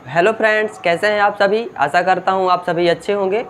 Hello friends, कैसे हैं आप सभी। आशा करता हूं आप सभी अच्छे होंगे।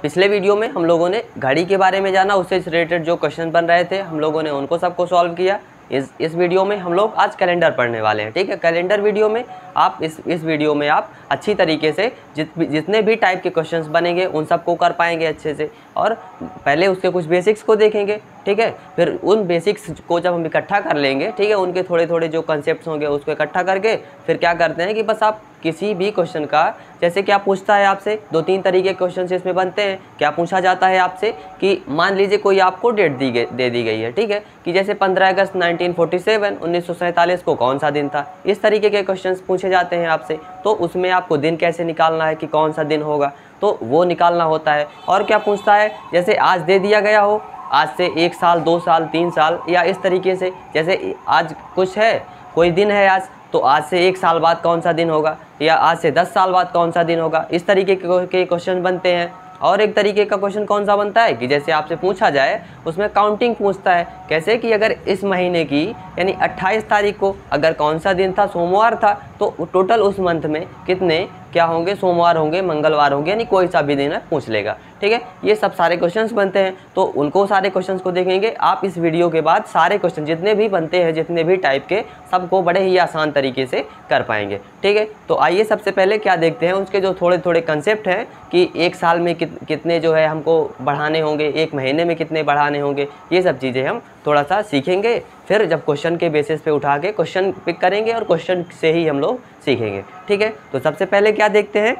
पिछले वीडियो में हम लोगों ने घड़ी के बारे में जाना, उससे रिलेटेड जो क्वेश्चन बन रहे थे हम लोगों ने उनको सबको सॉल्व किया। इस वीडियो में हम लोग आज कैलेंडर पढ़ने वाले हैं। ठीक है, कैलेंडर वीडियो में आप इस वीडियो में आप अच्छी तरीके से जितने भी टाइप के क्वेश्चंस बनेंगे उन सबको कर पाएंगे अच्छे से। और पहले उसके कुछ बेसिक्स को देखेंगे। ठीक है, फिर उन बेसिक्स को जब हम इकट्ठा कर लेंगे, ठीक है, उनके थोड़े थोड़े जो कंसेप्ट्स होंगे उसको इकट्ठा करके फिर क्या करते हैं कि बस आप किसी भी क्वेश्चन का, जैसे क्या पूछता है आपसे, 2-3 तरीके के क्वेश्चन इसमें बनते हैं। क्या पूछा जाता है आपसे कि मान लीजिए कोई आपको डेट दे दी गई है, ठीक है, कि जैसे 15 अगस्त 1947 1947 को कौन सा दिन था। इस तरीके के क्वेश्चंस पूछे जाते हैं आपसे, तो उसमें आपको दिन कैसे निकालना है कि कौन सा दिन होगा, तो वो निकालना होता है। और क्या पूछता है, जैसे आज दे दिया गया हो, आज से 1 साल 2 साल 3 साल या इस तरीके से, जैसे आज कुछ है, कोई दिन है आज, तो आज से 1 साल बाद कौन सा दिन होगा, या आज से 10 साल बाद कौन सा दिन होगा। इस तरीके के क्वेश्चन बनते हैं। और एक तरीके का क्वेश्चन कौन सा बनता है कि जैसे आपसे पूछा जाए, उसमें काउंटिंग पूछता है। कैसे कि अगर इस महीने की यानी 28 तारीख को अगर कौन सा दिन था, सोमवार था, तो टोटल उस मंथ में कितने क्या होंगे, सोमवार होंगे, मंगलवार होंगे, यानी कोई सा भी दिन है पूछ लेगा। ठीक है, ये सब सारे क्वेश्चंस बनते हैं। तो उनको सारे क्वेश्चंस को देखेंगे आप इस वीडियो के बाद। सारे क्वेश्चन जितने भी बनते हैं, जितने भी टाइप के, सबको बड़े ही आसान तरीके से कर पाएंगे। ठीक है, तो आइए सबसे पहले क्या देखते हैं, उसके जो थोड़े थोड़े कंसेप्ट हैं कि 1 साल में कितने जो है हमको बढ़ाने होंगे, 1 महीने में कितने बढ़ाने होंगे, ये सब चीज़ें हम थोड़ा सा सीखेंगे। फिर जब क्वेश्चन के बेसिस पे उठा के क्वेश्चन पिक करेंगे और क्वेश्चन से ही हम लोग सीखेंगे। ठीक है, तो सबसे पहले क्या देखते हैं,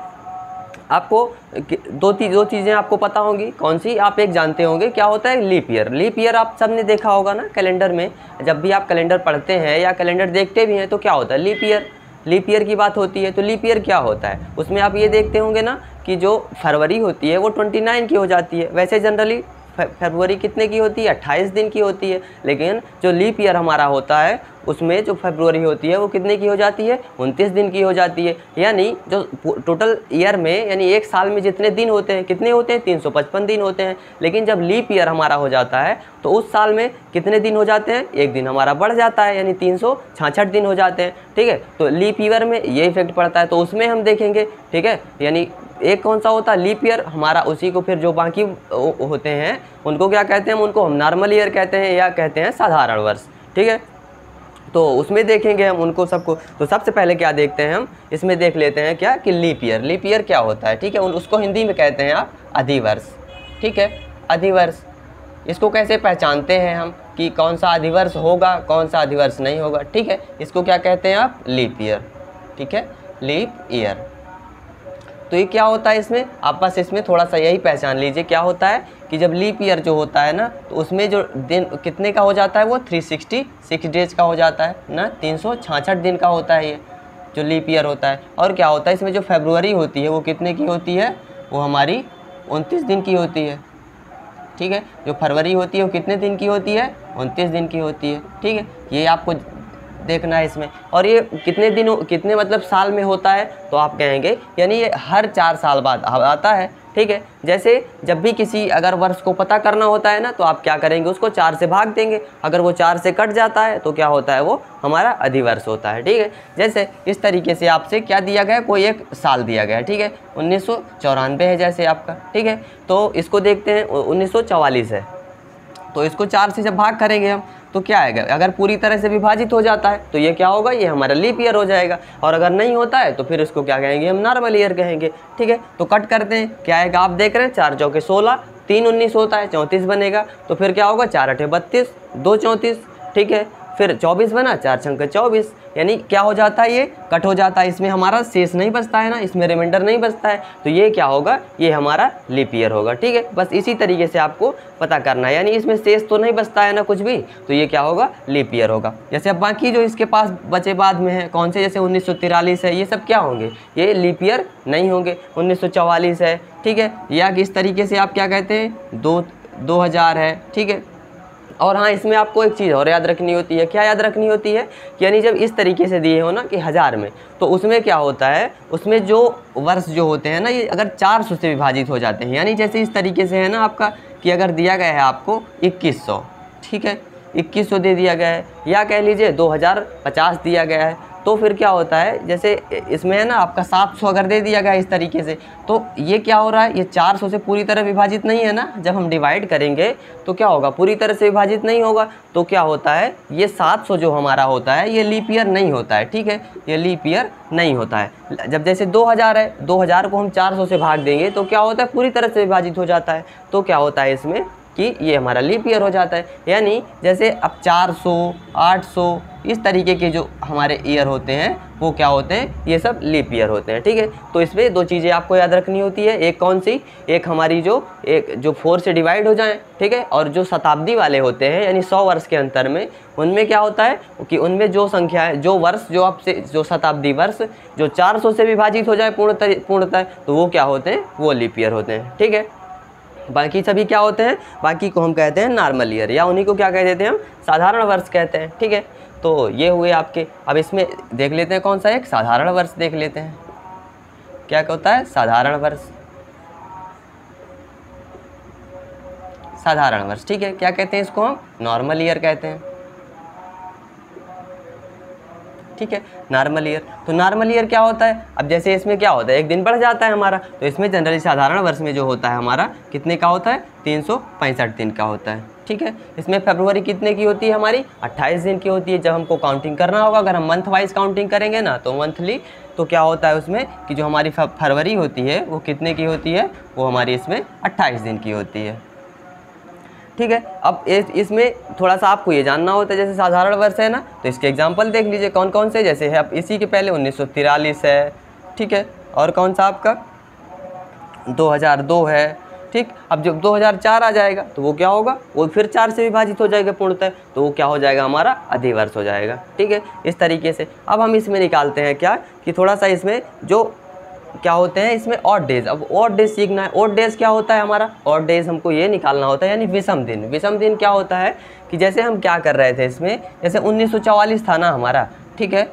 आपको दो चीज़ें आपको पता होंगी। कौन सी, आप एक जानते होंगे क्या होता है, लीप ईयर। लीप ईयर आप सबने देखा होगा ना कैलेंडर में। जब भी आप कैलेंडर पढ़ते हैं या कैलेंडर देखते भी हैं तो क्या होता है, लीप ईयर। लीप ईयर की बात होती है। तो लीप ईयर क्या होता है, उसमें आप ये देखते होंगे ना कि जो फरवरी होती है वो 29 की हो जाती है। वैसे जनरली फरवरी कितने की होती है, 28 दिन की होती है। लेकिन जो लीप ईयर हमारा होता है उसमें जो फरवरी होती है वो कितने की हो जाती है, 29 दिन की हो जाती है। यानी जो टोटल ईयर में, यानी 1 साल में जितने दिन होते हैं, कितने होते हैं, 355 दिन होते हैं। लेकिन जब लीप ईयर हमारा हो जाता है तो उस साल में कितने दिन हो जाते हैं, 1 दिन हमारा बढ़ जाता है, यानी 366 दिन हो जाते हैं। ठीक है, तो लीप ईयर में ये इफेक्ट पड़ता है, तो उसमें हम देखेंगे। ठीक है, यानी एक कौन सा होता है, लीप ईयर हमारा। उसी को फिर जो बाकी होते हैं उनको क्या कहते हैं, उनको हम नॉर्मल ईयर कहते हैं या कहते हैं साधारण वर्ष। ठीक है, तो उसमें देखेंगे हम उनको सबको। तो सबसे पहले क्या देखते हैं हम, इसमें देख लेते हैं क्या कि लीप ईयर। लीप ईयर क्या होता है, ठीक है, उसको हिंदी में कहते हैं आप अधिवर्ष। ठीक है, अधिवर्ष। इसको कैसे पहचानते हैं हम कि कौन सा अधिवर्ष होगा, कौन सा अधिवर्ष नहीं होगा। ठीक है, इसको क्या कहते हैं आप, लीप ईयर। ठीक है, लीप ईयर। तो ये क्या होता है, इसमें आप बस इसमें थोड़ा सा यही पहचान लीजिए क्या होता है कि जब लीप ईयर जो होता है ना, तो उसमें जो दिन कितने का हो जाता है, वो 366 डेज का हो जाता है ना, 366 दिन का होता है ये जो लीप ईयर होता है। और क्या होता है, इसमें जो फरवरी होती है वो कितने की होती है, वो हमारी 29 दिन की होती है। ठीक है, जो फरवरी होती है वो कितने दिन की होती है, 29 दिन की होती है। ठीक है, ये आपको देखना है इसमें। और ये कितने दिनों, कितने मतलब साल में होता है, तो आप कहेंगे यानी ये हर 4 साल बाद आता है। ठीक है, जैसे जब भी किसी अगर वर्ष को पता करना होता है ना, तो आप क्या करेंगे, उसको 4 से भाग देंगे। अगर वो 4 से कट जाता है तो क्या होता है, वो हमारा अधिवर्ष होता है। ठीक है, जैसे इस तरीके से आपसे क्या दिया गया, कोई एक साल दिया गया है। ठीक है, 1994 है जैसे आपका। ठीक है, तो इसको देखते हैं, 1944 है, तो इसको 4 से जब भाग करेंगे हम तो क्या आएगा, अगर पूरी तरह से विभाजित हो जाता है तो ये क्या होगा, ये हमारा लीप ईयर हो जाएगा। और अगर नहीं होता है तो फिर इसको क्या कहेंगे, हम नॉर्मल ईयर कहेंगे। ठीक है, तो कट करते हैं, क्या आएगा, आप देख रहे हैं 4 चौके 16, 3 19 होता है, 34 बनेगा। तो फिर क्या होगा, 4 8 32, 2 34। ठीक है, फिर 24 बना, 4 छंक 24, यानी क्या हो जाता है, ये कट हो जाता है। इसमें हमारा शेष नहीं बचता है ना, इसमें रिमाइंडर नहीं बचता है, तो ये क्या होगा, ये हमारा लीप ईयर होगा। ठीक है, बस इसी तरीके से आपको पता करना है, यानी इसमें शेष तो नहीं बचता है ना कुछ भी, तो ये क्या होगा, लीप ईयर होगा। जैसे अब बाकी जो इसके पास बचे बाद में है, कौन से, जैसे 1943 है, ये सब क्या होंगे, ये लीप ईयर नहीं होंगे। 1944 है, ठीक है, या किस तरीके से आप क्या कहते हैं, 2000 है। ठीक है, और हाँ, इसमें आपको एक चीज़ और याद रखनी होती है। क्या याद रखनी होती है, कि यानी जब इस तरीके से दिए हो ना कि 1000 में, तो उसमें क्या होता है, उसमें जो वर्ष जो होते हैं ना, ये अगर 400 से विभाजित हो जाते हैं। यानी जैसे इस तरीके से है ना आपका, कि अगर दिया गया है आपको 2100, ठीक है, 2100 दे दिया गया है, या कह लीजिए 2050 दिया गया है, तो फिर क्या होता है, जैसे इसमें है ना आपका 700 अगर दे दिया गया इस तरीके से, तो ये क्या हो रहा है, ये 400 से पूरी तरह विभाजित नहीं है ना। जब हम डिवाइड करेंगे तो क्या होगा, पूरी तरह से विभाजित नहीं होगा। तो क्या होता है, ये 700 जो हमारा होता है ये लीप ईयर नहीं होता है, ठीक है, ये लीप ईयर नहीं होता है। जब जैसे 2000 है, 2000 को हम 400 से भाग देंगे तो क्या होता है, पूरी तरह से विभाजित हो जाता है। तो क्या होता है इसमें कि ये हमारा लीप ईयर हो जाता है। यानी जैसे अब 400, 800 इस तरीके के जो हमारे ईयर होते हैं वो क्या होते हैं, ये सब लीप ईयर होते हैं, ठीक है। तो इसमें दो चीज़ें आपको याद रखनी होती है, एक कौन सी, एक हमारी जो 4 से डिवाइड हो जाएं, ठीक है, और जो शताब्दी वाले होते हैं यानी 100 वर्ष के अंतर में, उनमें क्या होता है कि उनमें जो संख्या है, जो वर्ष, जो आपसे जो शताब्दी वर्ष जो 400 से विभाजित हो जाए पूर्णतः, तो वो क्या होते हैं, वो लीप ईयर होते हैं, ठीक है। बाकी सभी क्या होते हैं, बाकी को हम कहते हैं नॉर्मल ईयर, या उन्हीं को क्या कह देते हैं हम, साधारण वर्ष कहते हैं, ठीक है। तो ये हुए आपके। अब इसमें देख लेते हैं कौन सा, एक साधारण वर्ष देख लेते हैं, क्या होता है साधारण वर्ष, साधारण वर्ष, ठीक है। क्या कहते हैं इसको हम, नॉर्मल ईयर कहते हैं, ठीक है, नॉर्मल ईयर। तो नॉर्मल ईयर क्या होता है, अब जैसे इसमें क्या होता है, एक दिन बढ़ जाता है हमारा, तो इसमें जनरली साधारण वर्ष में जो होता है हमारा कितने का होता है, 365 दिन का होता है, ठीक है। इसमें फरवरी कितने की होती है हमारी, 28 दिन की होती है। जब हमको काउंटिंग करना होगा, अगर हम मंथ वाइज काउंटिंग करेंगे ना, तो मंथली, तो क्या होता है उसमें कि जो हमारी फरवरी होती है वो कितने की होती है, वो हमारी इसमें 28 दिन की होती है, ठीक है। अब इसमें थोड़ा सा आपको ये जानना होता है, जैसे साधारण वर्ष है ना, तो इसके एग्जांपल देख लीजिए कौन कौन से, जैसे है अब इसी के पहले 1943 है, ठीक है, और कौन सा आपका 2002 है, ठीक। अब जब 2004 आ जाएगा तो वो क्या होगा, वो फिर 4 से विभाजित हो जाएगा पूर्णतः, तो वो क्या हो जाएगा हमारा, अधिवर्ष हो जाएगा, ठीक है, इस तरीके से। अब हम इसमें निकालते हैं क्या कि थोड़ा सा इसमें जो क्या होते हैं, इसमें ऑड डेज। अब ऑड डेज सीखना है, ऑड डेज क्या होता है हमारा, ऑड डेज हमको ये निकालना होता है, यानी विषम दिन। विषम दिन क्या होता है कि जैसे हम क्या कर रहे थे इसमें, जैसे 1944 था ना हमारा, ठीक है,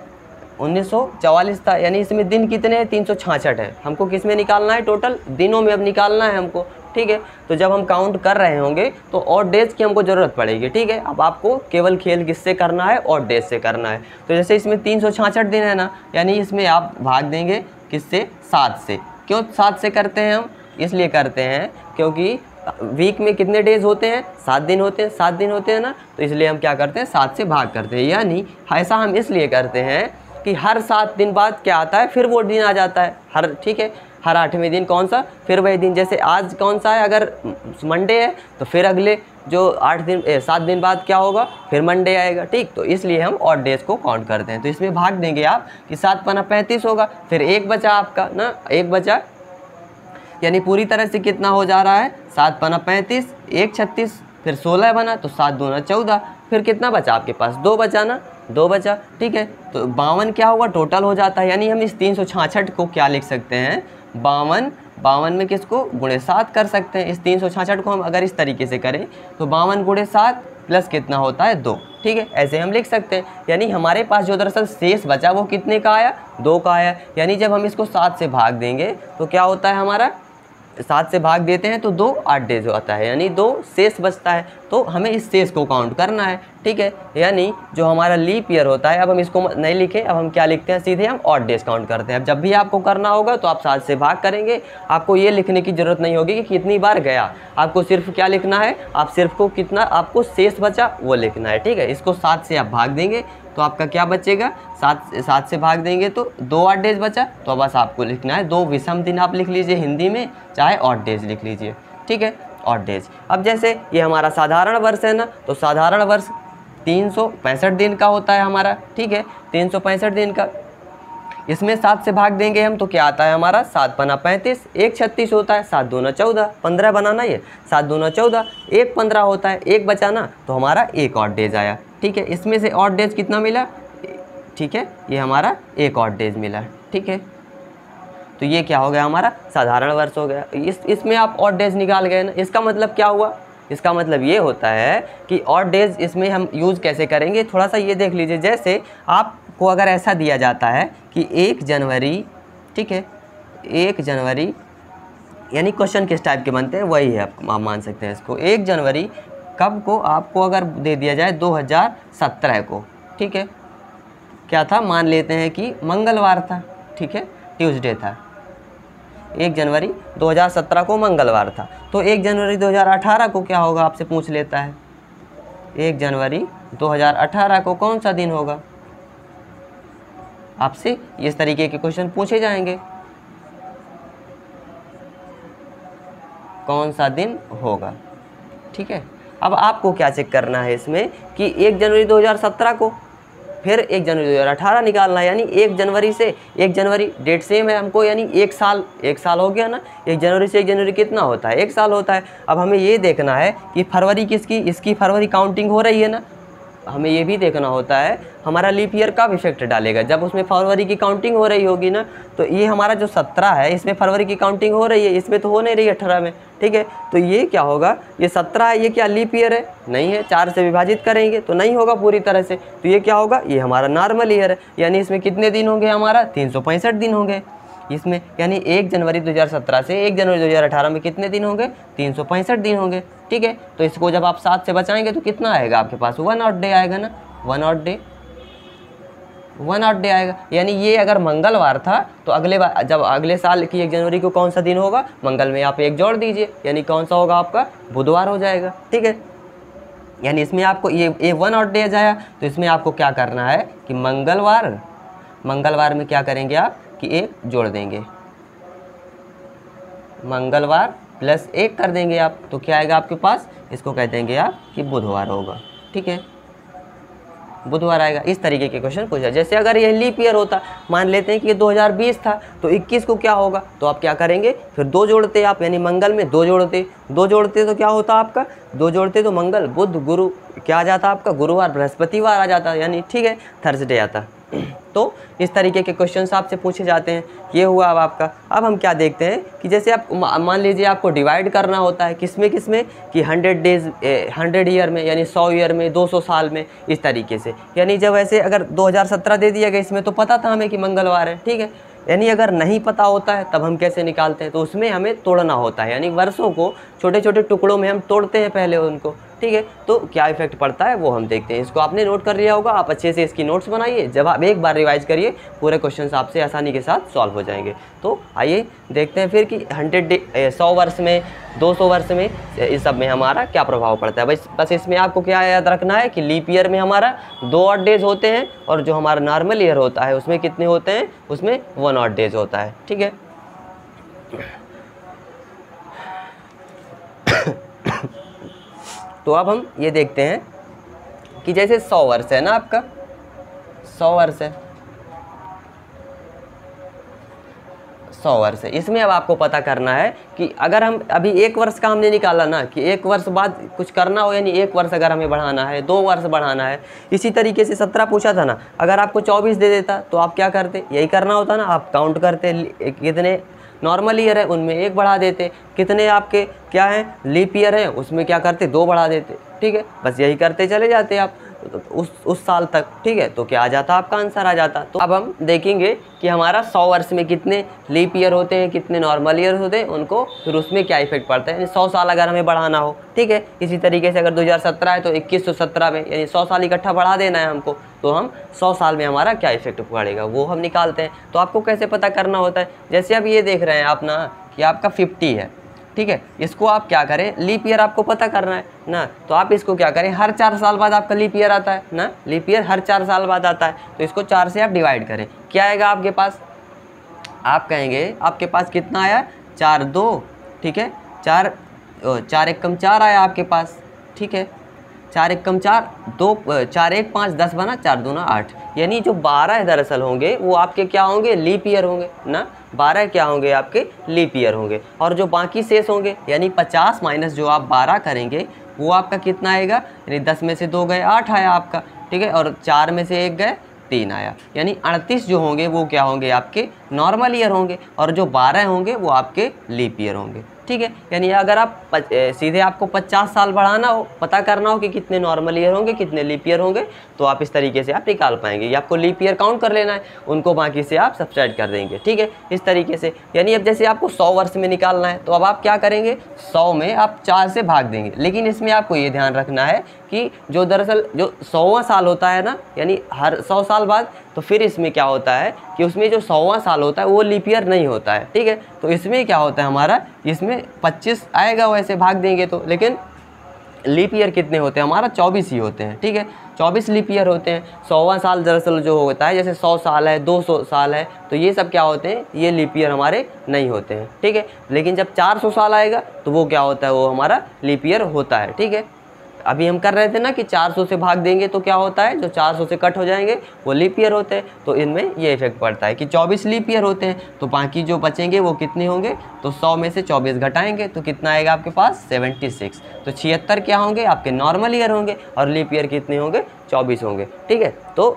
1944 था, यानी इसमें दिन कितने हैं, 366 है। हमको किस में निकालना है, टोटल दिनों में अब निकालना है हमको, ठीक है। तो जब हम काउंट कर रहे होंगे तो ऑड डेज की हमको ज़रूरत पड़ेगी, ठीक है। अब आपको केवल खेल किससे करना है, ऑड डेज से करना है। तो जैसे इसमें 366 दिन है ना, यानी इसमें आप भाग देंगे किससे, 7 से। क्यों 7 से करते हैं हम, इसलिए करते हैं क्योंकि वीक में कितने डेज होते हैं, 7 दिन होते हैं, 7 दिन होते हैं ना, तो इसलिए हम क्या करते हैं, 7 से भाग करते हैं। यानी ऐसा हम इसलिए करते हैं कि हर 7 दिन बाद क्या आता है, फिर वो दिन आ जाता है, हर, ठीक है, हर 8वें दिन कौन सा, फिर वही दिन। जैसे आज कौन सा है, अगर मंडे है तो फिर अगले जो 7 दिन बाद क्या होगा, फिर मंडे आएगा, ठीक। तो इसलिए हम ऑड डेज को काउंट करते हैं। तो इसमें भाग देंगे आप कि 7 पना 35 होगा, फिर 1 बचा आपका ना, 1 बचा, यानी पूरी तरह से कितना हो जा रहा है, 7 पना 35, 1 36, फिर 16 बना, तो 7 दूना 14, फिर कितना बचा आपके पास, 2 बचा ना, 2 बचा, ठीक है। तो 52 क्या होगा, टोटल हो जाता है। यानी हम इस 366 को क्या लिख सकते हैं, 52 में किसको गुणे 7 कर सकते हैं। इस 366 को हम अगर इस तरीके से करें तो 52 गुणे 7 प्लस कितना होता है, 2, ठीक है, ऐसे हम लिख सकते हैं। यानी हमारे पास जो दरअसल शेष बचा वो कितने का आया, 2 का आया। यानी जब हम इसको 7 से भाग देंगे तो क्या होता है हमारा, 7 से भाग देते हैं तो 2 8 डेज होता है, यानी 2 शेष बचता है। तो हमें इस शेष को काउंट करना है, ठीक है। यानी जो हमारा लीप ईयर होता है, अब हम इसको नहीं लिखें, अब हम क्या लिखते हैं, सीधे हम ऑड डेज काउंट करते हैं। अब जब भी आपको करना होगा तो आप 7 से भाग करेंगे, आपको ये लिखने की ज़रूरत नहीं होगी कि कितनी बार गया, आपको सिर्फ क्या लिखना है, आप सिर्फ को कितना आपको शेष बचा वो लिखना है, ठीक है। इसको 7 से आप भाग देंगे तो आपका क्या बचेगा, 7 से भाग देंगे तो 2 8 डेज बचा। तो बस आपको लिखना है 2 विषम दिन, आप लिख लीजिए हिंदी में, चाहे ऑड डेज लिख लीजिए, ठीक है, ऑड डेज। अब जैसे ये हमारा साधारण वर्ष है ना, तो साधारण वर्ष 365 दिन का होता है हमारा, ठीक है, 365 दिन का। इसमें 7 से भाग देंगे हम तो क्या आता है हमारा, 7 पना 35, 1 36 होता है, 7 दूना 14, 15 बनाना, ये 7 दूना 14, 1 15 होता है, 1 बचाना, तो हमारा 1 ऑड डेज आया, ठीक है। इसमें से ऑड डेज कितना मिला, ठीक है, ये हमारा 1 ऑड डेज मिला, ठीक है। तो ये क्या हो गया हमारा, साधारण वर्ष हो गया। इसमें आप ऑड डेज निकाल गए ना, इसका मतलब क्या हुआ, इसका मतलब ये होता है कि ऑड डेज इसमें हम यूज़ कैसे करेंगे, थोड़ा सा ये देख लीजिए। जैसे आपको अगर ऐसा दिया जाता है कि 1 जनवरी, ठीक है, 1 जनवरी, यानी क्वेश्चन किस टाइप के बनते हैं वही है, आप मान सकते हैं इसको। 1 जनवरी कब को आपको अगर दे दिया जाए, 2017 को, ठीक है, क्या था, मान लेते हैं कि मंगलवार था, ठीक है, ट्यूसडे था, 1 जनवरी 2017 को मंगलवार था। तो 1 जनवरी 2018 को क्या होगा आपसे पूछ लेता है, 1 जनवरी 2018 को कौन सा दिन होगा, आपसे इस तरीके के क्वेश्चन पूछे जाएंगे, कौन सा दिन होगा, ठीक है। अब आपको क्या चेक करना है इसमें कि 1 जनवरी 2017 को, फिर 1 जनवरी 2018 निकालना है, यानी 1 जनवरी से 1 जनवरी डेट सेम है हमको, यानी एक साल हो गया ना, 1 जनवरी से 1 जनवरी कितना होता है, 1 साल होता है। अब हमें ये देखना है कि फरवरी किसकी, इसकी फरवरी काउंटिंग हो रही है ना, हमें ये भी देखना होता है हमारा लीप ईयर कब इफेक्ट डालेगा, जब उसमें फरवरी की काउंटिंग हो रही होगी ना। तो ये हमारा जो 17 है इसमें फरवरी की काउंटिंग हो रही है, इसमें तो हो नहीं रही 18 में, ठीक है। तो ये क्या होगा, ये 17 है, ये क्या लीप ईयर है, नहीं है, 4 से विभाजित करेंगे तो नहीं होगा पूरी तरह से। तो ये क्या होगा, ये हमारा नॉर्मल ईयर है, यानी इसमें कितने दिन होंगे, हमारा 365 दिन होंगे इसमें, यानी 1 जनवरी 2017 से 1 जनवरी 2018 में कितने दिन होंगे, 365 दिन होंगे, ठीक है। तो इसको जब आप 7 से बचाएंगे तो कितना आएगा आपके पास, 1 ऑड डे आएगा ना, 1 ऑड डे आएगा। यानी ये अगर मंगलवार था तो अगले बार जब अगले साल की 1 जनवरी को कौन सा दिन होगा, मंगल में आप 1 जोड़ दीजिए, यानी कौन सा होगा आपका, बुधवार हो जाएगा, ठीक है। यानी इसमें आपको ये 1 ऑड डे आया, तो इसमें आपको क्या करना है कि मंगलवार में क्या करेंगे आप कि 1 जोड़ देंगे, मंगलवार प्लस 1 कर देंगे आप, तो क्या आएगा आपके पास, इसको कह देंगे आप कि बुधवार होगा, ठीक है, बुधवार आएगा। इस तरीके के क्वेश्चन पूछा। जैसे अगर ये लीप ईयर होता, मान लेते हैं कि ये 2020 था, तो 21 को क्या होगा, तो आप क्या करेंगे, फिर 2 जोड़ते आप, यानी मंगल में 2 जोड़ते तो क्या होता आपका, 2 जोड़ते तो मंगल बुध गुरु क्या आ जाता आपका, गुरुवार बृहस्पतिवार आ जाता, यानी ठीक है, थर्सडे आता। तो इस तरीके के क्वेश्चंस आपसे पूछे जाते हैं। ये हुआ अब आपका। अब हम क्या देखते हैं कि जैसे आप मान लीजिए आपको डिवाइड करना होता है किसमें कि 100 ईयर में, यानी 100 ईयर में, 200 साल में, इस तरीके से। यानी जब ऐसे अगर 2017 दे दिया गया, इसमें तो पता था हमें कि मंगलवार है, ठीक है, यानी अगर नहीं पता होता है तब हम कैसे निकालते हैं, तो उसमें हमें तोड़ना होता है, यानी वर्षों को छोटे छोटे टुकड़ों में हम तोड़ते हैं पहले उनको, ठीक है। तो क्या इफेक्ट पड़ता है वो हम देखते हैं। इसको आपने नोट कर लिया होगा, आप अच्छे से इसकी नोट्स बनाइए, जब आप एक बार रिवाइज करिए पूरे क्वेश्चन आपसे आसानी के साथ सॉल्व हो जाएंगे। तो आइए देखते हैं फिर कि 100 वर्ष में, 200 वर्ष में, इस सब में हमारा क्या प्रभाव पड़ता है। बस इसमें आपको क्या याद रखना है कि लीप ईयर में हमारा 2 ऑड डेज होते हैं, और जो हमारा नॉर्मल ईयर होता है उसमें कितने होते हैं, उसमें 1 ऑड डेज होता है, ठीक है। तो अब हम ये देखते हैं कि जैसे 100 वर्ष है ना, आपका 100 वर्ष है, 100 वर्ष है, इसमें अब आपको पता करना है कि अगर हम अभी 1 वर्ष का हमने निकाला ना, कि 1 वर्ष बाद कुछ करना हो, यानी 1 वर्ष अगर हमें बढ़ाना है, 2 वर्ष बढ़ाना है, इसी तरीके से 17 पूछा था ना, अगर आपको 24 दे देता तो आप क्या करते, यही करना होता ना, आप काउंट करते कितने नॉर्मल ईयर है उनमें 1 बढ़ा देते, कितने आपके क्या हैं लीप ईयर है उसमें क्या करते 2 बढ़ा देते, ठीक है, बस यही करते चले जाते आप उस साल तक, ठीक है। तो क्या आ जाता, आपका आंसर आ जाता। तो अब हम देखेंगे कि हमारा 100 वर्ष में कितने लीप ईयर होते हैं, कितने नॉर्मल ईयर होते हैं, उनको फिर उसमें क्या इफेक्ट पड़ता है, यानी 100 साल अगर हमें बढ़ाना हो, ठीक है। इसी तरीके से अगर 2017 है तो 2117 में, यानी 100 साल इकट्ठा बढ़ा देना है हमको, तो हम 100 साल में हमारा क्या इफेक्ट पड़ेगा वो हम निकालते हैं। तो आपको कैसे पता करना होता है, जैसे अब ये देख रहे हैं आप ना कि आपका 50 है, ठीक है, इसको आप क्या करें, लीप ईयर आपको पता करना है ना, तो आप इसको क्या करें, हर 4 साल बाद आपका लीप ईयर आता है ना, लीप ईयर हर 4 साल बाद आता है, तो इसको 4 से आप डिवाइड करें, क्या आएगा आपके पास, आप कहेंगे आपके पास कितना आया, 4 2, ठीक है, 4 1 कम 4 आया आपके पास, ठीक है, 4 1 कम 4 2, 4 1 5 10 बना, 4 2 8, यानी जो 12 दरअसल होंगे वो आपके क्या होंगे, लीप ईयर होंगे ना, 12 क्या होंगे आपके लीप ईयर होंगे, और जो बाकी शेष होंगे यानी 50 माइनस जो आप 12 करेंगे वो आपका कितना आएगा, यानी 10 में से 2 गए 8 आया आपका, ठीक है, और 4 में से 1 गए 3 आया, यानी 38 जो होंगे वो क्या होंगे आपके नॉर्मल ईयर होंगे, और जो 12 होंगे वो आपके लीप ईयर होंगे, ठीक है। यानी अगर आप सीधे आपको 50 साल बढ़ाना हो, पता करना हो कि कितने नॉर्मल ईयर होंगे, कितने लीप ईयर होंगे, तो आप इस तरीके से आप निकाल पाएंगे। ये आपको लीप ईयर काउंट कर लेना है, उनको बाकी से आप सब्सट्रैक्ट कर देंगे, ठीक है, इस तरीके से। यानी अब जैसे आपको 100 वर्ष में निकालना है, तो अब आप क्या करेंगे, 100 में आप 4 से भाग देंगे, लेकिन इसमें आपको ये ध्यान रखना है कि जो दरअसल जो 100वां साल होता है ना, यानी हर 100 साल बाद, तो फिर इसमें क्या होता है कि उसमें जो 100वां साल होता है वो लीप ईयर नहीं होता है, ठीक है। तो इसमें क्या होता है हमारा, इसमें 25 आएगा वैसे भाग देंगे तो, लेकिन लीप ईयर कितने होते हैं हमारा, 24 ही होते हैं, ठीक है। 24 लीप ईयर होते हैं। 100वां साल दरअसल जो होता है, जैसे 100 साल है, 200 साल है, तो ये सब क्या होते हैं, ये लीप ईयर हमारे नहीं होते हैं, ठीक है। लेकिन जब 400 साल आएगा तो वो क्या होता है, वो हमारा लीप ईयर होता है, ठीक है। अभी हम कर रहे थे ना कि 400 से भाग देंगे तो क्या होता है, जो 400 से कट हो जाएंगे वो लीप ईयर होते हैं। तो इनमें ये इफेक्ट पड़ता है कि 24 लीप ईयर होते हैं, तो बाकी जो बचेंगे वो कितने होंगे, तो 100 में से 24 घटाएंगे तो कितना आएगा आपके पास, 76। तो 76 क्या होंगे, आपके नॉर्मल ईयर होंगे, और लीप ईयर कितने होंगे, 24 होंगे, ठीक है। तो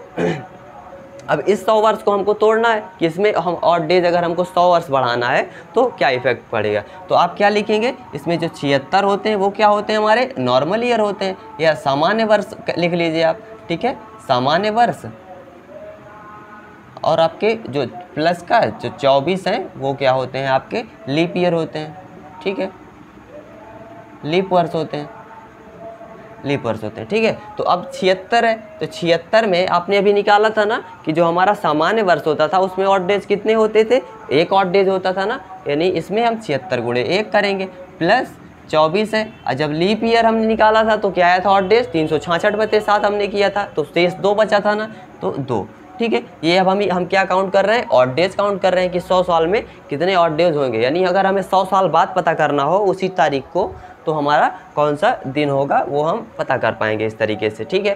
अब इस 100 वर्ष को हमको तोड़ना है कि इसमें हम और डेज अगर हमको 100 वर्ष बढ़ाना है तो क्या इफेक्ट पड़ेगा। तो आप क्या लिखेंगे, इसमें जो 76 होते हैं वो क्या होते हैं, हमारे नॉर्मल ईयर होते हैं, या सामान्य वर्ष लिख लीजिए आप, ठीक है, सामान्य वर्ष। और आपके जो प्लस का जो 24 हैं वो क्या होते हैं, आपके लीप ईयर होते हैं, ठीक है, लीप वर्ष होते हैं, लीप वर्ष होते हैं, ठीक है। तो अब 76 है, तो 76 में आपने अभी निकाला था ना कि जो हमारा सामान्य वर्ष होता था उसमें ऑड डेज कितने होते थे, एक ऑड डेज होता था ना, यानी इसमें हम 76 गुणे 1 करेंगे, प्लस 24 है। और जब लीप ईयर हमने निकाला था तो क्या आया था ऑड डेज, 366/7 हमने किया था, तो शेष 2 बचा था ना, तो 2, ठीक है। ये अब हम क्या काउंट कर रहे हैं, ऑड डेज काउंट कर रहे हैं कि 100 साल में कितने ऑड डेज होंगे। यानी अगर हमें 100 साल बाद पता करना हो उसी तारीख को, तो हमारा कौन सा दिन होगा वो हम पता कर पाएंगे इस तरीके से, ठीक है।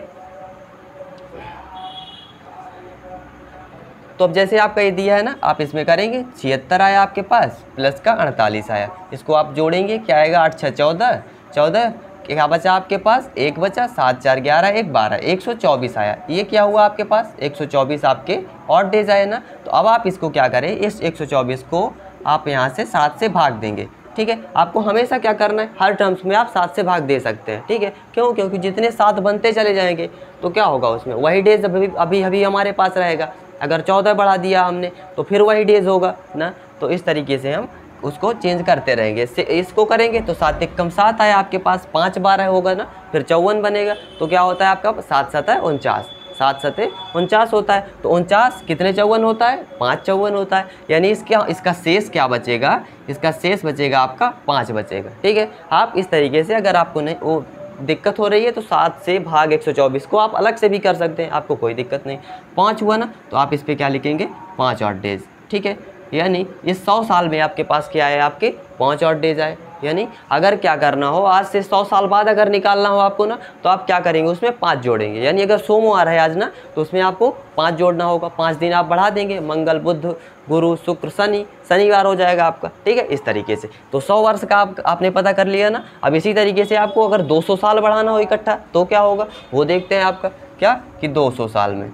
तो अब जैसे आपका ये दिया है ना, आप इसमें करेंगे, 76 आया आपके पास, प्लस का 48 आया, इसको आप जोड़ेंगे, क्या आएगा, 8 6 14, 14 क्या बचा आपके पास, 1 बचा, 7 4 11, 1 12, 124 आया। ये क्या हुआ आपके पास, 124 आपके ऑड डेज आए ना। तो अब आप इसको क्या करें, इस 124 को आप यहाँ से 7 से भाग देंगे, ठीक है। आपको हमेशा क्या करना है, हर टर्म्स में आप 7 से भाग दे सकते हैं, ठीक है। क्यों, क्योंकि जितने 7 बनते चले जाएंगे तो क्या होगा, उसमें वही डेज अभी अभी हमारे पास रहेगा। अगर 14 बढ़ा दिया हमने तो फिर वही डेज होगा ना। तो इस तरीके से हम उसको चेंज करते रहेंगे। इसको करेंगे तो 7 1 कम 7 आया आपके पास, 5 12 होगा ना, फिर 54 बनेगा, तो क्या होता है आपका 7 7 है 49, 7 7 49 होता है। तो 49 कितने 54 होता है, 5 54 होता है। यानी इसका शेष क्या बचेगा, इसका शेष बचेगा आपका 5 बचेगा, ठीक है। आप इस तरीके से अगर आपको नहीं वो दिक्कत हो रही है तो 7 से भाग 124 को आप अलग से भी कर सकते हैं, आपको कोई दिक्कत नहीं। 5 हुआ ना, तो आप इस पर क्या लिखेंगे, 5 ऑड डेज, ठीक है। यानी इस 100 साल में आपके पास क्या है, आपके 5 ऑड डेज आए। यानी अगर क्या करना हो, आज से 100 साल बाद अगर निकालना हो आपको ना, तो आप क्या करेंगे, उसमें 5 जोड़ेंगे। यानी अगर सोमवार है आज ना, तो उसमें आपको 5 जोड़ना होगा, 5 दिन आप बढ़ा देंगे, मंगल बुध गुरु शुक्र शनि, शनिवार हो जाएगा आपका, ठीक है। इस तरीके से तो 100 वर्ष का आपने पता कर लिया ना। अब इसी तरीके से आपको अगर 200 साल बढ़ाना हो इकट्ठा तो क्या होगा, वो देखते हैं आपका क्या, कि 200 साल में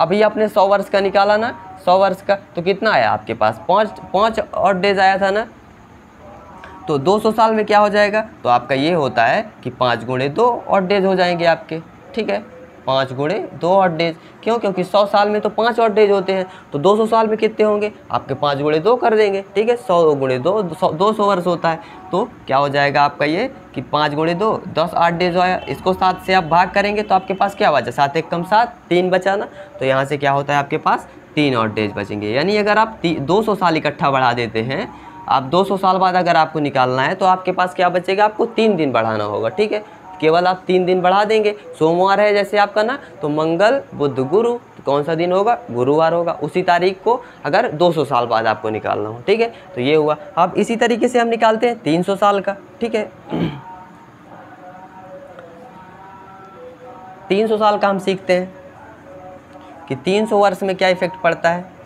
अभी आपने 100 वर्ष का निकाला ना, 100 वर्ष का, तो कितना आया आपके पास, 5 ऑड डेज आया था ना। तो 200 साल में क्या हो जाएगा, तो आपका ये होता है कि 5 गुणे 2 ऑड डेज हो जाएंगे आपके, ठीक है, 5 गुणे 2 ऑड डेज। क्यों, क्योंकि 100 साल में तो 5 ऑड डेज होते हैं, तो 200 साल में कितने होंगे आपके, 5 गुणे 2 कर देंगे, ठीक है। 100 गुणे 2 200 वर्ष होता है। तो क्या हो जाएगा आपका ये कि 5 गुणे 2 10 8 डेज आया। इसको 7 से आप भाग करेंगे तो आपके पास क्या बचा, 7 1 कम 7, 3 बचा ना। तो यहाँ से क्या होता है आपके पास 3 ऑड डेज बचेंगे। यानी अगर आप 200 साल इकट्ठा बढ़ा देते हैं, आप 200 साल बाद अगर आपको निकालना है तो आपके पास क्या बचेगा, आपको 3 दिन बढ़ाना होगा, ठीक है। केवल आप 3 दिन बढ़ा देंगे। सोमवार है जैसे आपका ना, तो मंगल बुध गुरु, तो कौन सा दिन होगा, गुरुवार होगा। उसी तारीख को अगर 200 साल बाद आपको निकालना हो, ठीक है। तो ये हुआ। अब इसी तरीके से हम निकालते हैं 300 साल का, ठीक है। 300 साल का हम सीखते हैं कि 300 वर्ष में क्या इफेक्ट पड़ता है।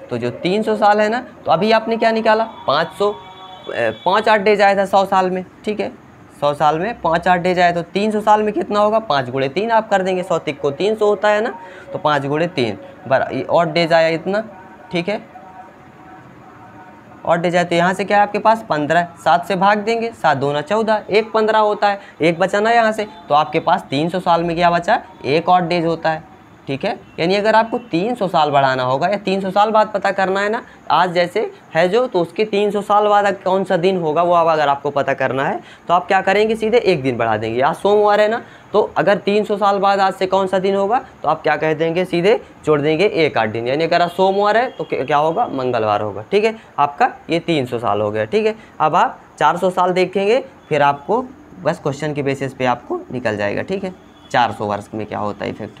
तो जो 300 साल है ना, तो अभी आपने क्या निकाला, 5 8 डेज आया था 100 साल में, ठीक है। 100 साल में 5 8 डेज आया, तो 300 साल में कितना होगा, 5 गुणे 3 आप कर देंगे। 100 तिक को 300 होता है ना, तो 5 गुणे 3 और डेज आया इतना, ठीक है। और डेज आया तो यहाँ से क्या है आपके पास 15, 7 से भाग देंगे, 7 दूना 14, 1 15 होता है, 1 बचा ना यहाँ से। तो आपके पास 300 साल में क्या बचा, 1 और डेज होता है, ठीक है। यानी अगर आपको 300 साल बढ़ाना होगा या 300 साल बाद पता करना है ना, आज जैसे है जो, तो उसके 300 साल बाद कौन सा दिन होगा वो अगर आपको पता करना है तो आप क्या करेंगे, सीधे एक दिन बढ़ा देंगे। आज सोमवार है ना, तो अगर 300 साल बाद आज से कौन सा दिन होगा तो आप क्या कह देंगे, सीधे जोड़ देंगे एक आध दिन। यानी अगर आज सोमवार है तो क्या होगा, मंगलवार होगा। ठीक है, आपका ये 300 साल हो गया। ठीक है, अब आप 400 साल देखेंगे, फिर आपको बस क्वेश्चन के बेसिस पे आपको निकल जाएगा। ठीक है, 400 वर्ष में क्या होता है इफेक्ट।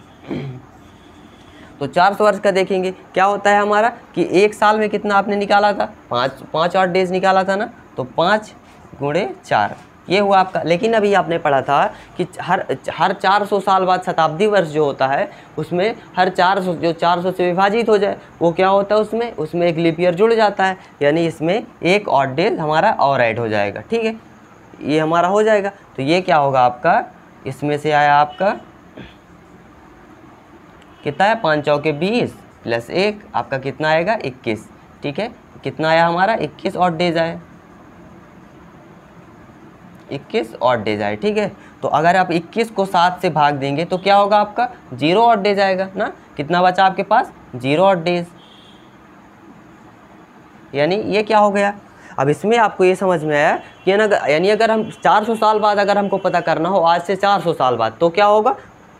तो 400 वर्ष का देखेंगे क्या होता है हमारा कि एक साल में कितना आपने निकाला था, 5 8 डेज निकाला था ना, तो 5 गुणे 4 ये हुआ आपका। लेकिन अभी आपने पढ़ा था कि हर 400 साल बाद शताब्दी वर्ष जो होता है उसमें हर 400 जो 400 से विभाजित हो जाए वो क्या होता है, उसमें एक लीप ईयर जुड़ जाता है। यानी इसमें एक ऑड डेज हमारा और ऐड हो जाएगा। ठीक है, ये हमारा हो जाएगा। तो ये क्या होगा आपका, इसमें से आया आपका कितना है, 5 चौके 20 प्लस 1 आपका कितना आएगा, 21। ठीक है, कितना आया हमारा, 21 ऑड डेज आए, 21 ऑड डेज आए। ठीक है, तो अगर आप 21 को 7 से भाग देंगे तो क्या होगा आपका, 0 ऑड डेज आएगा ना। कितना बचा आपके पास, 0 ऑड डेज। यानी ये क्या हो गया। अब इसमें आपको ये समझ में आया कि ना, यानी अगर हम 400 साल बाद अगर हमको पता करना हो, आज से 400 साल बाद, तो क्या होगा,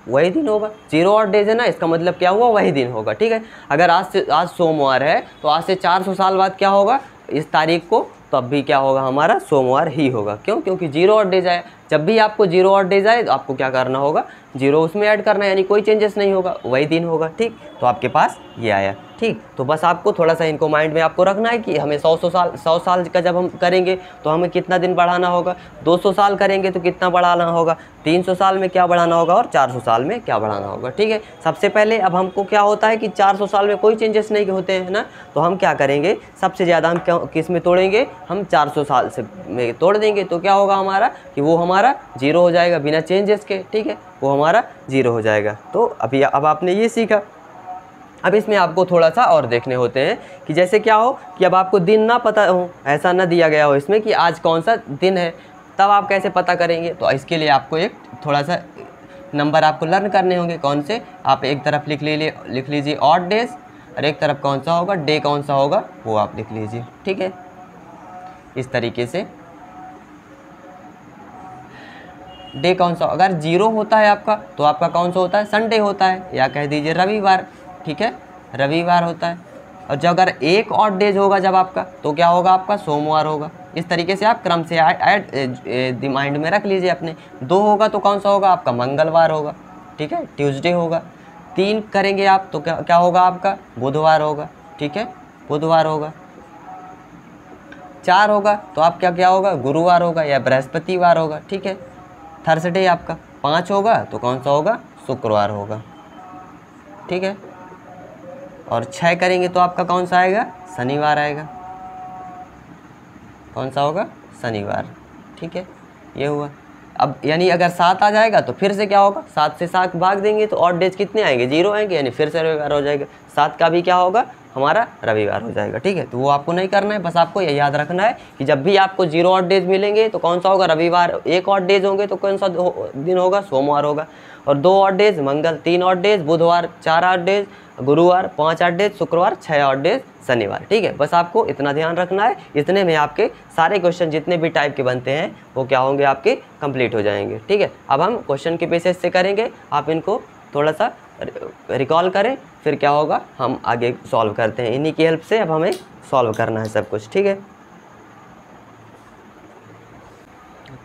वही दिन होगा। 0 ऑड डेज है ना, इसका मतलब क्या हुआ, वही दिन होगा। ठीक है, अगर आज सोमवार है तो आज से 400 साल बाद क्या होगा, इस तारीख को तब भी क्या होगा, हमारा सोमवार ही होगा। क्यों, क्योंकि 0 ऑड डेज आए। जब भी आपको 0 ऑड डेज आए तो आपको क्या करना होगा, 0 उसमें ऐड करना है, यानी कोई चेंजेस नहीं होगा, वही दिन होगा। ठीक, तो आपके पास ये आया। ठीक, तो बस आपको थोड़ा सा इनको माइंड में आपको रखना है कि हमें 100 साल का जब हम करेंगे तो हमें कितना दिन बढ़ाना होगा, 200 साल करेंगे तो कितना बढ़ाना होगा, 300 साल में क्या बढ़ाना होगा और 400 साल में क्या बढ़ाना होगा। ठीक है, सबसे पहले अब हमको क्या होता है कि 400 साल में कोई चेंजेस नहीं होते हैं ना, तो हम क्या करेंगे, सबसे ज़्यादा हम किस में तोड़ेंगे, हम 400 साल से में तोड़ देंगे। तो क्या होगा हमारा कि वो हमारा 0 हो जाएगा बिना चेंजेस के। ठीक है, वो हमारा 0 हो जाएगा। तो अब आपने ये सीखा। अब इसमें आपको थोड़ा सा और देखने होते हैं कि जैसे क्या हो कि अब आपको दिन ना पता हो, ऐसा ना दिया गया हो इसमें कि आज कौन सा दिन है, तब आप कैसे पता करेंगे। तो इसके लिए आपको एक थोड़ा सा नंबर आपको लर्न करने होंगे। कौन से, आप एक तरफ लिख लीजिए ऑड डेज और एक तरफ कौन सा होगा, डे कौन सा होगा वो आप लिख लीजिए। ठीक है, इस तरीके से डे कौन सा, अगर 0 होता है आपका तो आपका कौन सा होता है, संडे होता है, या कह दीजिए रविवार। ठीक है, रविवार होता है। और जब अगर एक ऑड डेज होगा जब आपका, तो क्या होगा आपका, सोमवार होगा। इस तरीके से आप क्रम से ऐड माइंड में रख लीजिए अपने। 2 होगा तो कौन सा होगा आपका, मंगलवार होगा। ठीक है, ट्यूसडे होगा। 3 करेंगे आप तो क्या होगा आपका, बुधवार होगा। ठीक है, बुधवार होगा। 4 होगा तो आप क्या होगा, गुरुवार होगा या बृहस्पतिवार होगा। ठीक है, थर्सडे आपका। 5 होगा तो कौन सा होगा, शुक्रवार होगा। ठीक है, और 6 करेंगे तो आपका कौन सा आएगा, शनिवार आएगा। कौन सा होगा, शनिवार। ठीक है, ये हुआ। अब यानी अगर 7 आ जाएगा तो फिर से क्या होगा, 7 से 7 भाग देंगे तो ऑड डेज कितने आएंगे, 0 आएंगे, यानी फिर से रविवार हो जाएगा। 7 का भी क्या होगा, हमारा रविवार हो जाएगा। ठीक है, तो वो आपको नहीं करना है, बस आपको ये याद रखना है कि जब भी आपको 0 ऑड डेज मिलेंगे तो कौन सा होगा, रविवार। 1 ऑड डेज होंगे तो कौन सा दिन होगा, सोमवार होगा। और 2 ऑड डेज मंगल, 3 ऑड डेज बुधवार, 4 ऑड डेज गुरुवार, 5 ऑड डेज शुक्रवार, 6 ऑड डेज शनिवार। ठीक है, बस आपको इतना ध्यान रखना है। इतने में आपके सारे क्वेश्चन जितने भी टाइप के बनते हैं वो क्या होंगे, आपके कंप्लीट हो जाएंगे। ठीक है, अब हम क्वेश्चन के बेसिस से करेंगे, आप इनको थोड़ा सा रिकॉल करें, फिर क्या होगा हम आगे सॉल्व करते हैं। इन्हीं की हेल्प से अब हमें सॉल्व करना है सब कुछ। ठीक है,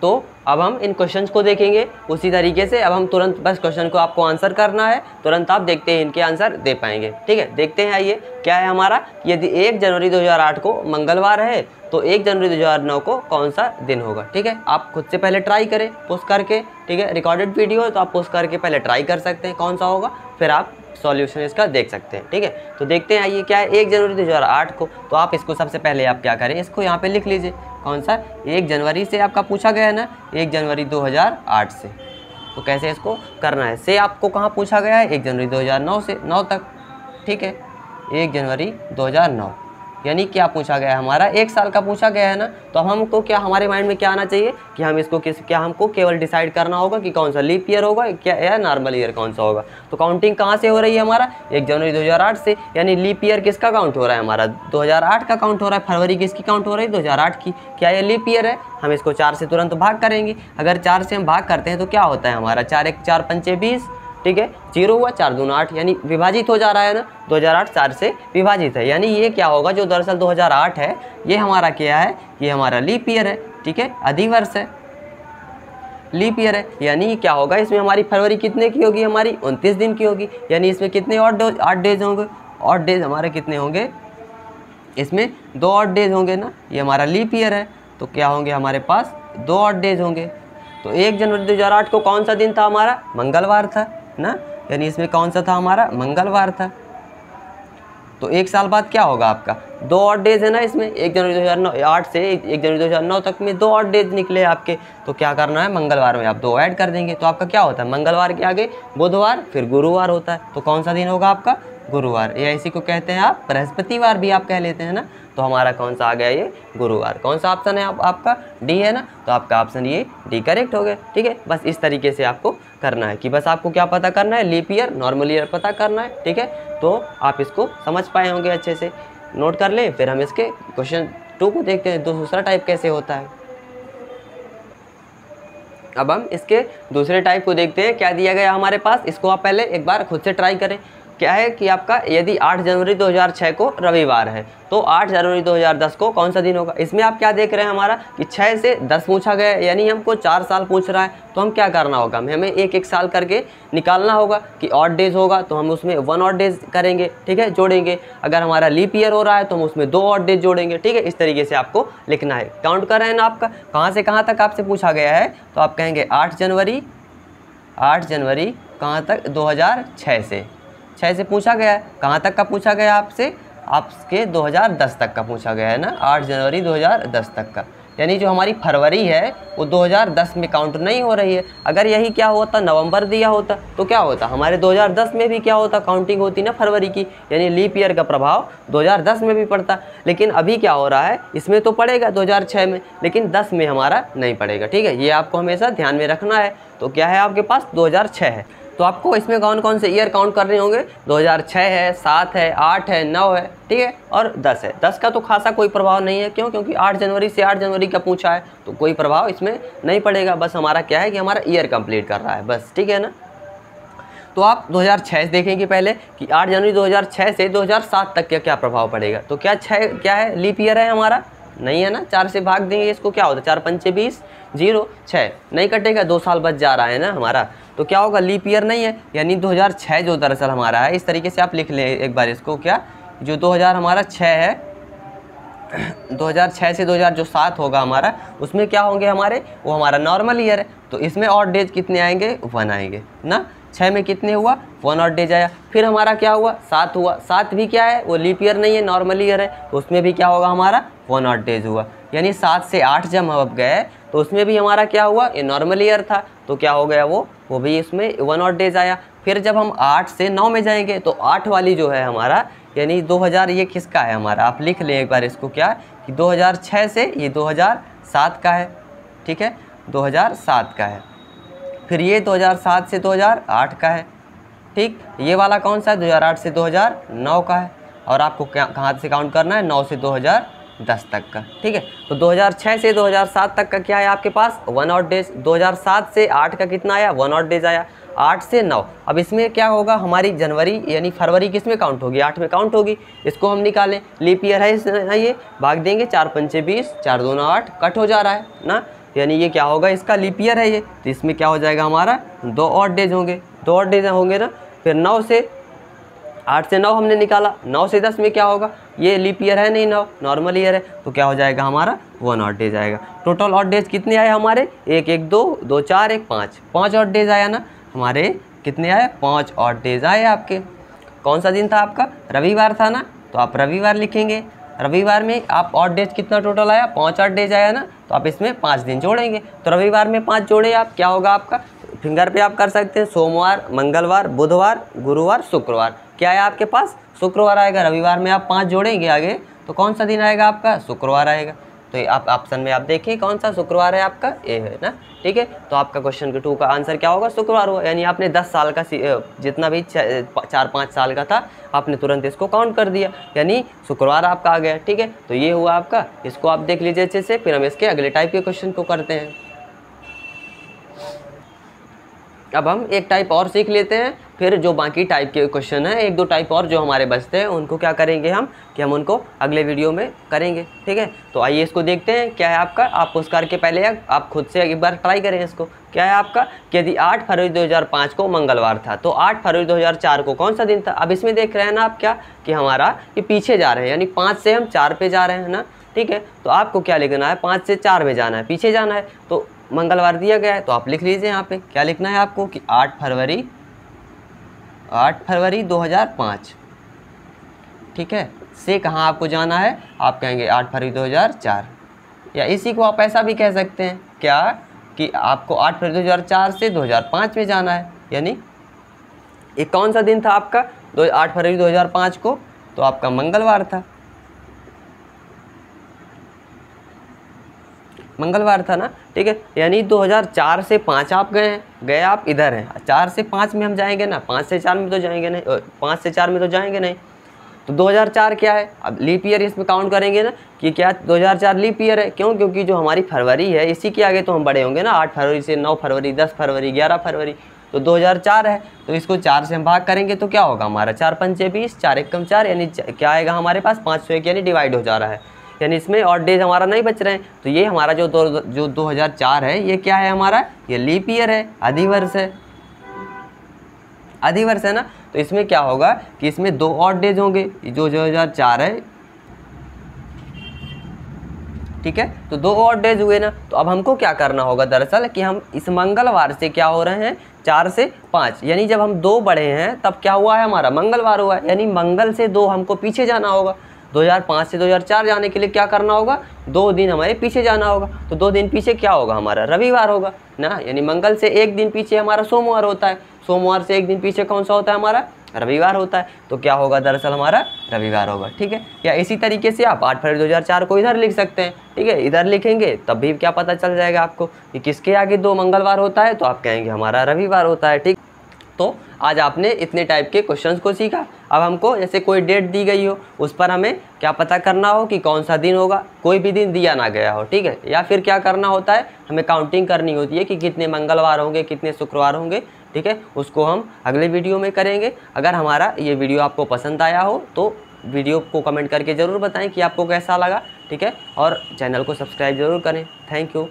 तो अब हम इन क्वेश्चंस को देखेंगे उसी तरीके से। अब हम तुरंत बस क्वेश्चन को आपको आंसर करना है, तुरंत आप देखते हैं इनके आंसर दे पाएंगे। ठीक है, देखते हैं। आइए, क्या है हमारा, यदि 1 जनवरी 2008 को मंगलवार है तो 1 जनवरी 2009 को कौन सा दिन होगा। ठीक है, आप खुद से पहले ट्राई करें पोस्ट करके। ठीक है, रिकॉर्डेड वीडियो है तो आप पोस्ट करके पहले ट्राई कर सकते हैं कौन सा होगा, फिर आप सॉल्यूशन इसका देख सकते हैं। ठीक है, तो देखते हैं। आइए, क्या है 1 जनवरी 2008 को, तो आप इसको सबसे पहले आप क्या करें, इसको यहाँ पे लिख लीजिए। कौन सा, 1 जनवरी से आपका पूछा गया है ना, 1 जनवरी 2008 से, तो कैसे इसको करना है। से आपको कहाँ पूछा गया है, 1 जनवरी 2009 से 9 तक। ठीक है, 1 जनवरी 2009। यानी क्या पूछा गया है हमारा, 1 साल का पूछा गया है ना। तो हमको क्या, हमारे माइंड में क्या आना चाहिए कि हम इसको क्या हमको केवल डिसाइड करना होगा कि कौन सा लीप ईयर होगा क्या या नॉर्मल ईयर कौन सा होगा। तो काउंटिंग कहाँ से हो रही है हमारा, 1 जनवरी 2008 से, यानी लीप ईयर किसका काउंट हो रहा है हमारा, 2008 का काउंट हो रहा है। फरवरी किसकी काउंट हो रही है, 2008 की। क्या ये लीप ईयर है, हम इसको 4 से तुरंत भाग करेंगे। अगर 4 से हम भाग करते हैं तो क्या होता है हमारा, 4 1 4 5 20, ठीक है, 0 हुआ, 4 दूना 8, यानी विभाजित हो जा रहा है ना, 2008 4 से विभाजित है। यानी ये क्या होगा, जो दरअसल 2008 है ये हमारा क्या है, ये हमारा लीप ईयर है, ठीक है, अधिवर्ष है, लीप ईयर है। यानी क्या होगा, इसमें हमारी फरवरी कितने की होगी, हमारी 29 दिन की होगी। यानी इसमें कितने ऑड 8 डेज होंगे, ऑड डेज हमारे कितने होंगे, इसमें 2 ऑड डेज होंगे ना, ये हमारा लीप ईयर है। तो क्या होंगे हमारे पास, 2 ऑड डेज होंगे। तो 1 जनवरी 2008 को कौन सा दिन था हमारा, मंगलवार था ना, यानी इसमें कौन सा था हमारा, मंगलवार था। तो 1 साल बाद क्या होगा आपका, 2 ऑड डेज है ना इसमें, 1 जनवरी 2008 से 1 जनवरी 2009 तक में 2 ऑड डेज निकले आपके। तो क्या करना है, मंगलवार में आप 2 ऐड कर देंगे। तो आपका क्या होता है, मंगलवार के आगे बुधवार, फिर गुरुवार होता है। तो कौन सा दिन होगा आपका, गुरुवार, या इसी को कहते हैं आप बृहस्पतिवार भी आप कह लेते हैं ना। तो हमारा कौन सा आ गया, ये गुरुवार। कौन सा ऑप्शन है आपका, डी है ना। तो आपका ऑप्शन ये डी करेक्ट हो गया, ठीक है। बस इस तरीके से आपको करना है कि बस आपको क्या पता करना है, लीप ईयर नॉर्मल ईयर पता करना है, ठीक है। तो आप इसको समझ पाए होंगे, अच्छे से नोट कर लें। फिर हम इसके क्वेश्चन 2 को देखते हैं, दूसरा टाइप कैसे होता है। अब हम इसके दूसरे टाइप को देखते हैं, क्या दिया गया हमारे पास। इसको आप पहले एक बार खुद से ट्राई करें। क्या है कि आपका यदि 8 जनवरी 2006 को रविवार है तो 8 जनवरी 2010 को कौन सा दिन होगा। इसमें आप क्या देख रहे हैं हमारा कि 6 से 10 पूछा गया है, यानी हमको 4 साल पूछ रहा है। तो हम क्या करना होगा, हमें एक एक साल करके निकालना होगा कि ऑड डेज होगा तो हम उसमें 1 ऑड डेज करेंगे, ठीक है, जोड़ेंगे। अगर हमारा लीप ईयर हो रहा है तो हम उसमें 2 ऑड डेज जोड़ेंगे, ठीक है। इस तरीके से आपको लिखना है। काउंट कर रहे हैं ना, आपका कहाँ से कहाँ तक आपसे पूछा गया है। तो आप कहेंगे 8 जनवरी कहाँ तक, 2006 से 6 से पूछा गया है। कहाँ तक का पूछा गया आपसे, आपके 2010 तक का पूछा गया है ना, 8 जनवरी 2010 तक का। यानी जो हमारी फरवरी है वो 2010 में काउंट नहीं हो रही है। अगर यही क्या होता, नवंबर दिया होता तो क्या होता, हमारे 2010 में भी क्या होता, काउंटिंग होती ना फरवरी की, यानी लीप ईयर का प्रभाव 2010 में भी पड़ता। लेकिन अभी क्या हो रहा है, इसमें तो पड़ेगा 2006 में, लेकिन 10 में हमारा नहीं पड़ेगा, ठीक है। ये आपको हमेशा ध्यान में रखना है। तो क्या है आपके पास, 2006 है। तो आपको इसमें कौन कौन से ईयर काउंट करने होंगे, 2006 है, 7 है, 8 है, 9 है, ठीक है, और 10 है। 10 का तो खासा कोई प्रभाव नहीं है, क्यों, क्योंकि 8 जनवरी से 8 जनवरी का पूछा है तो कोई प्रभाव इसमें नहीं पड़ेगा। बस हमारा क्या है कि हमारा ईयर कंप्लीट कर रहा है, बस, ठीक है ना। तो आप 2006 देखेंगे पहले कि 8 जनवरी 2006 से 2007 तक का क्या प्रभाव पड़ेगा। तो क्या 6 क्या है, लीप ईयर है हमारा, नहीं है ना। 4 से भाग देंगे इसको, क्या होता है, 4 5 20, 0 6 नहीं कटेगा, 2 साल बच जा रहा है ना हमारा। तो क्या होगा, लीप ईयर नहीं है, यानी 2006 जो दरअसल हमारा है। इस तरीके से आप लिख लें एक बार इसको, क्या जो 2000 हमारा 6 है, 2006 से 2007 होगा हमारा, उसमें क्या होंगे हमारे, वो हमारा नॉर्मल ईयर है। तो इसमें ऑड डेज कितने आएंगे, 1 आएंगे ना। 6 में कितने हुआ, 1 ऑड डेज आया। फिर हमारा क्या हुआ, 7 हुआ। 7 भी क्या है, वो लीप ईयर नहीं है, नॉर्मल ईयर है, तो उसमें भी क्या होगा हमारा, 1 ऑड डेज हुआ। यानी 7 से 8 जब हम अब गए तो उसमें भी हमारा क्या हुआ, ये नॉर्मल ईयर था, तो क्या हो गया, वो भी इसमें 1 ऑड डेज आया। फिर जब हम 8 से 9 में जाएंगे तो 8 वाली जो है हमारा, यानी 2000, ये किसका है हमारा, आप लिख लें एक बार इसको, क्या कि 2006 से ये 2007 का है, ठीक है, 2007 का है। फिर ये 2007 से 2008 का है, ठीक। ये वाला कौन सा है, 2008 से 2009 का है। और आपको कहाँ से काउंट करना है, 9 से 2010 तक का, ठीक है। तो 2006 से 2007 तक का क्या है आपके पास, 1 ऑड डेज। 2007 से 8 का कितना आया, 1 ऑड डेज आया। 8 से 9, अब इसमें क्या होगा, हमारी जनवरी यानी फरवरी किस में काउंट होगी, 8 में काउंट होगी। इसको हम निकालें, लीप ईयर है ये, भाग देंगे, 4 5 20, 4 2 8, कट हो जा रहा है ना, यानी ये क्या होगा, इसका लीप ईयर है ये। तो इसमें क्या हो जाएगा हमारा, 2 ऑड डेज होंगे, 2 ऑड डेज होंगे ना। फिर 9 से 8 से 9 हमने निकाला, 9 से 10 में क्या होगा, ये लीप ईयर है नहीं, 9 नॉर्मल ईयर है, तो क्या हो जाएगा हमारा, 1 ऑड डेज आएगा। टोटल ऑड डेज कितने आए हमारे, 1 1 2 2 4 1 5, 5 ऑड डेज आया ना हमारे, कितने आए, 5 ऑड डेज आए आपके। कौन सा दिन था आपका, रविवार था ना, तो आप रविवार लिखेंगे। रविवार में आप ऑड डेज कितना टोटल आया, 5 ऑड डेज आया ना, तो आप इसमें 5 दिन जोड़ेंगे। तो रविवार में 5 जोड़े आप, क्या होगा आपका, फिंगर पे आप कर सकते हैं, सोमवार, मंगलवार, बुधवार, गुरुवार, शुक्रवार। क्या है आपके पास, शुक्रवार आएगा। रविवार में आप 5 जोड़ेंगे आगे तो कौन सा दिन आएगा आपका? शुक्रवार आएगा। तो आप ऑप्शन में आप देखें कौन सा शुक्रवार है आपका? ए है ना, ठीक है। तो आपका क्वेश्चन के 2 का आंसर क्या होगा? शुक्रवार होगा। यानी आपने 10 साल का जितना भी 4-5 साल का था आपने तुरंत इसको काउंट कर दिया, यानी शुक्रवार आपका आ गया, ठीक है। तो ये हुआ आपका, इसको आप देख लीजिए अच्छे से। फिर हम इसके अगले टाइप के क्वेश्चन को करते हैं। अब हम एक टाइप और सीख लेते हैं, फिर जो बाकी टाइप के क्वेश्चन हैं, 1-2 टाइप और जो हमारे बचते हैं उनको क्या करेंगे हम कि हम उनको अगले वीडियो में करेंगे, ठीक है। तो आइए इसको देखते हैं क्या है आपका। आप उसको करके पहले आप खुद से एक बार ट्राई करें इसको। क्या है आपका कि यदि 8 फरवरी 2005 को मंगलवार था तो 8 फरवरी 2004 को कौन सा दिन था? अब इसमें देख रहे हैं ना आप क्या कि हमारा ये पीछे जा रहे हैं, यानी 5 से हम 4 पे जा रहे हैं ना, ठीक है। तो आपको क्या लिखना है? 5 से 4 में जाना है, पीछे जाना है। तो मंगलवार दिया गया है तो आप लिख लीजिए यहाँ पे क्या लिखना है आपको कि 8 फरवरी 2005, ठीक है। से कहाँ आपको जाना है? आप कहेंगे 8 फरवरी 2004, या इसी को आप ऐसा भी कह सकते हैं क्या कि आपको 8 फरवरी 2004 से 2005 में जाना है। यानी ये कौन सा दिन था आपका? 8 फरवरी 2005 को तो आपका मंगलवार था, मंगलवार था ना, ठीक है। यानी 2004 से 5 आप गए आप इधर हैं, 4 से 5 में हम जाएंगे ना, 5 से 4 में तो जाएंगे नहीं, 5 से 4 में तो जाएंगे नहीं। तो 2004 क्या है? अब लीप ईयर इसमें काउंट करेंगे ना कि क्या 2004 लीप ईयर है। क्यों? क्योंकि जो हमारी फरवरी है इसी के आगे तो हम बड़े होंगे ना, 8 फरवरी से 9 फरवरी, 10 फरवरी, 11 फरवरी। तो 2004 है तो इसको 4 से हम भाग करेंगे तो क्या होगा हमारा? 4 पंचे 20, 4 एकम 4, यानी क्या आएगा हमारे पास? 501, यानी डिवाइड हो जा रहा है, यानी इसमें और डेज हमारा नहीं बच रहे हैं। तो ये हमारा जो 2004 है ये क्या है हमारा? ये लीप ईयर है, अधिवर्ष है, अधिवर्ष है ना। तो इसमें क्या होगा कि इसमें 2 और डेज होंगे, जो 2004 है, ठीक है। तो 2 और डेज हुए ना। तो अब हमको क्या करना होगा दरअसल कि हम इस मंगलवार से क्या हो रहे हैं? 4 से 5, यानी जब हम 2 बढ़े हैं तब क्या हुआ है हमारा? मंगलवार हुआ है, यानी मंगल से 2 हमको पीछे जाना होगा। 2005 से 2004 जाने के लिए क्या करना होगा? 2 दिन हमारे पीछे जाना होगा। तो 2 दिन पीछे क्या होगा हमारा? रविवार होगा ना, यानी मंगल से 1 दिन पीछे हमारा सोमवार होता है, सोमवार से 1 दिन पीछे कौन सा होता है हमारा? रविवार होता है। तो क्या होगा दरअसल हमारा? रविवार होगा, ठीक है। या इसी तरीके से आप 8 फरवरी 2004 को इधर लिख सकते हैं, ठीक है। इधर लिखेंगे तब भी क्या पता चल जाएगा आपको कि किसके आगे 2 मंगलवार होता है, तो आप कहेंगे हमारा रविवार होता है, ठीक। तो आज आपने इतने टाइप के क्वेश्चंस को सीखा। अब हमको जैसे कोई डेट दी गई हो उस पर हमें क्या पता करना हो कि कौन सा दिन होगा, कोई भी दिन दिया ना गया हो, ठीक है। या फिर क्या करना होता है, हमें काउंटिंग करनी होती है कि कितने मंगलवार होंगे, कितने शुक्रवार होंगे, ठीक है। उसको हम अगले वीडियो में करेंगे। अगर हमारा ये वीडियो आपको पसंद आया हो तो वीडियो को कमेंट करके ज़रूर बताएं कि आपको कैसा लगा, ठीक है। और चैनल को सब्सक्राइब ज़रूर करें। Thank you.